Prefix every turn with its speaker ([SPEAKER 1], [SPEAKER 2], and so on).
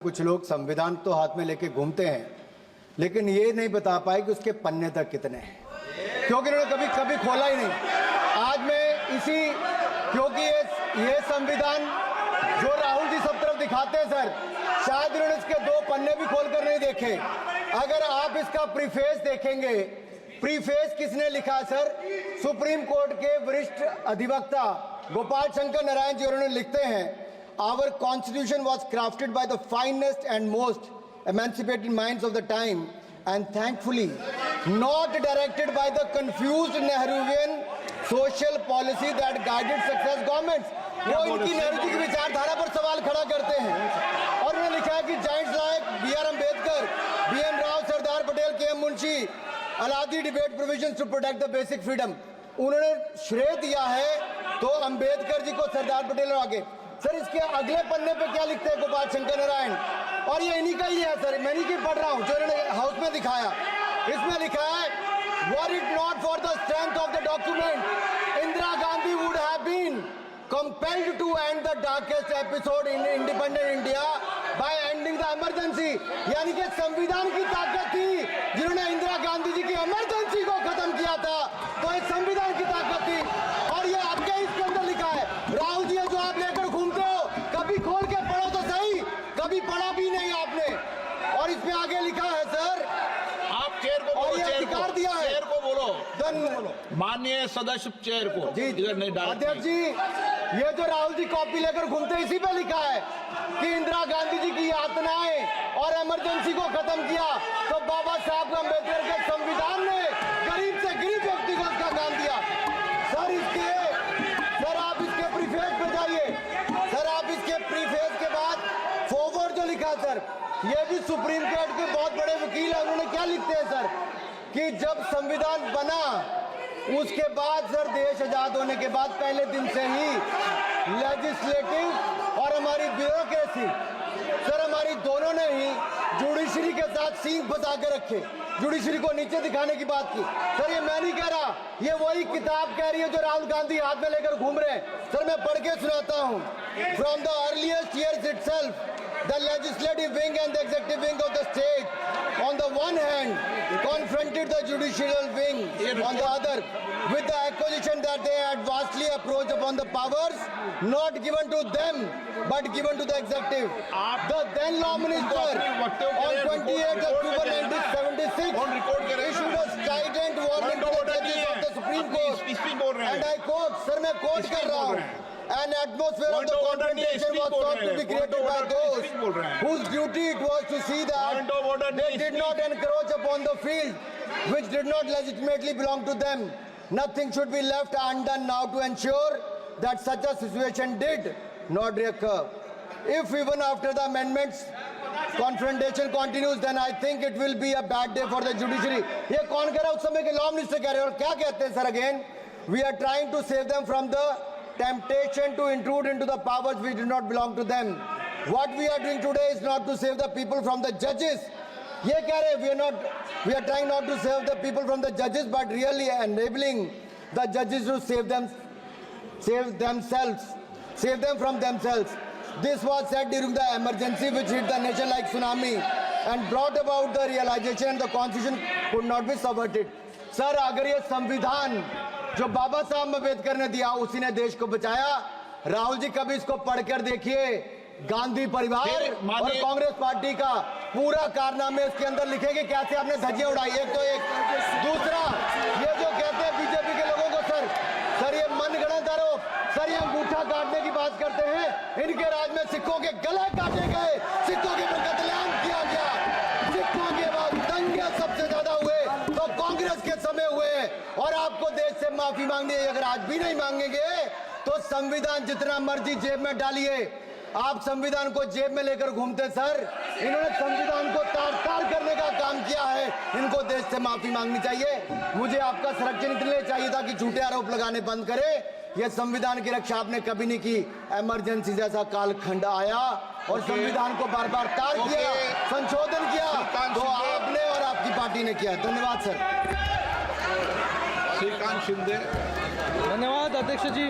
[SPEAKER 1] कुछ लोग संविधान तो हाथ में लेके घूमते हैं, लेकिन ये नहीं बता पाए कि उसके पन्ने तक कितने हैं, क्योंकि उन्होंने कभी खोला ही नहीं। आज मैं क्योंकि ये संविधान जो राहुल जी सब तरफ दिखाते हैं सर, शायद उन्होंने इसके 2 पन्ने भी खोलकर नहीं देखे। अगर आप इसका प्रीफेस देखेंगे, प्रीफेस किसने लिखा है सर? सुप्रीम कोर्ट के वरिष्ठ अधिवक्ता गोपाल शंकर नारायण जी। उन्होंने लिखते हैं, our constitution was crafted by the finest and most emancipated minds of the time, and thankfully not directed by the confused Nehruvian social policy that guided success governments। वो इनकी नेहरू जी की विचारधारा पर सवाल खड़ा करते हैं। और उन्होंने लिखा है कि giants like B.R. Ambedkar, B.N. Rao, Sardar Patel, K.M. Munshi, Alladi debate provisions to protect the basic freedom. उन्होंने श्रेय दिया है तो अम्बेडकर जी को, सरदार पटेल और आगे। सर इसके अगले पन्ने पे क्या लिखते हैं गोपाल शंकर नारायण, और ये इन्हीं का ही है सर, मैं इन्हीं की पढ़ रहा हूँ जो इन्होंने हाउस में दिखाया। इसमें लिखा है, were it not for the strength of the document, Indira Gandhi would have been compelled to end the darkest episode in independent India by ending the emergency। यानी कि संविधान की ताकत थी जिन्होंने इंदिरा गांधी जी की इमरजेंसी को खत्म किया था, तो इस संविधान की ताकत थी। और ये आपके इसके अंदर लिखा है, राहुल जी जो आप लेकर घूमते हो, कभी खोल के पढ़ो तो सही, कभी पढ़ा भी नहीं आपने। और इसमें आगे लिखा है सर,
[SPEAKER 2] आप चेयर को बोलो,
[SPEAKER 1] अधिकार दिया है,
[SPEAKER 2] चेयर को बोलो, माननीय सदस्य चेयर को।
[SPEAKER 1] जी अध्यक्ष जी, ये जो राहुल जी कॉपी लेकर घूमते हैं, इसी पे लिखा है कि इंदिरा गांधी जी की यातनाएं और इमरजेंसी को खत्म किया तो बाबा साहब अम्बेडकर के संविधान ने गरीब से गरीब व्यक्ति को उसका काम दिया। सर आप इसके प्रीफेस पे जाइए, सर आप इसके प्रीफेस के बाद फॉरवर्ड जो लिखा सर, ये भी सुप्रीम कोर्ट के बहुत बड़े वकील है। उन्होंने क्या लिखते हैं सर कि जब संविधान बना उसके बाद सर, देश आजाद होने के बाद पहले दिन से ही लेजिस्लेटिव और हमारी ब्यूरोक्रेसी सर, हमारी दोनों ने ही जुडिशरी के साथ सींग फंसा के रखे, जुडिशरी को नीचे दिखाने की बात की। सर ये मैं नहीं कह रहा, ये वही किताब कह रही है जो राहुल गांधी हाथ में लेकर घूम रहे हैं। सर मैं पढ़ के सुनाता हूँ, from the earliest years itself the legislative wing and the executive wing of the state on the one hand confronted the judicial wing on the other with the accusation that they had vastly approached upon the powers not given to them but given to the executive। The then law minister on 28 October 1976 issued a strident warning to the judges of the Supreme Court, and I quote, sir मैं quote कर रहा हूँ, an atmosphere of the confrontation was sought to be created by those whose duty it was to see that they did not encroach upon the field which did not legitimately belong to them। Nothing should be left undone now to ensure that such a situation did not recur। If even after the amendments confrontation continues, then I think it will be a bad day for the judiciary। ये कौन कह रहा है? उस समय के law minister कह रहे हैं। और क्या कहते हैं sir again, we are trying to save them from the temptation to intrude into the powers which do not belong to them। What we are doing today is not to save the people from the judges। ये कह रहे हैं, we are trying not to save the people from the judges but really enabling the judges to save them from themselves। This was said during the emergency which hit the nation like tsunami and brought about the realization and the constitution could not be subverted। Sir अगर ये संविधान जो बाबा साहब अम्बेडकर ने दिया उसी ने देश को बचाया। राहुल जी कभी इसको पढ़कर देखिए, गांधी परिवार और कांग्रेस पार्टी का पूरा कारनामे इसके अंदर लिखेंगे, कैसे आपने धज्जियां उड़ाई एक तो एक। दूसरा ये जो कहते हैं बीजेपी के लोगों को सर ये मनगढ़ंत आरोप, सर ये अंगूठा काटने की बात करते हैं। इनके राज में सिखों के गले काटे गए, सिखों के ऊपर कत्लेआम किया गया, सिखों के बाद दंगे सबसे ज्यादा हुए तो कांग्रेस के समय हुए। और आपको देश से माफी मांगनी है, अगर आज भी नहीं मांगेंगे तो संविधान जितना मर्जी जेब में डालिए। आप संविधान को जेब में लेकर घूमते सर, इन्होंने संविधान को तार-तार करने का काम किया है। इनको देश से माफी मांगनी चाहिए। मुझे आपका संरक्षण इसलिए चाहिए था कि झूठे आरोप लगाने बंद करे। यह संविधान की रक्षा आपने कभी नहीं की। इमरजेंसी जैसा कालखंड आया और संविधान को बार बार तार किया, संशोधन किया, तो आपने और आपकी पार्टी ने किया। धन्यवाद सर।
[SPEAKER 2] श्रीकांत शिंदे।
[SPEAKER 3] धन्यवाद अध्यक्ष जी।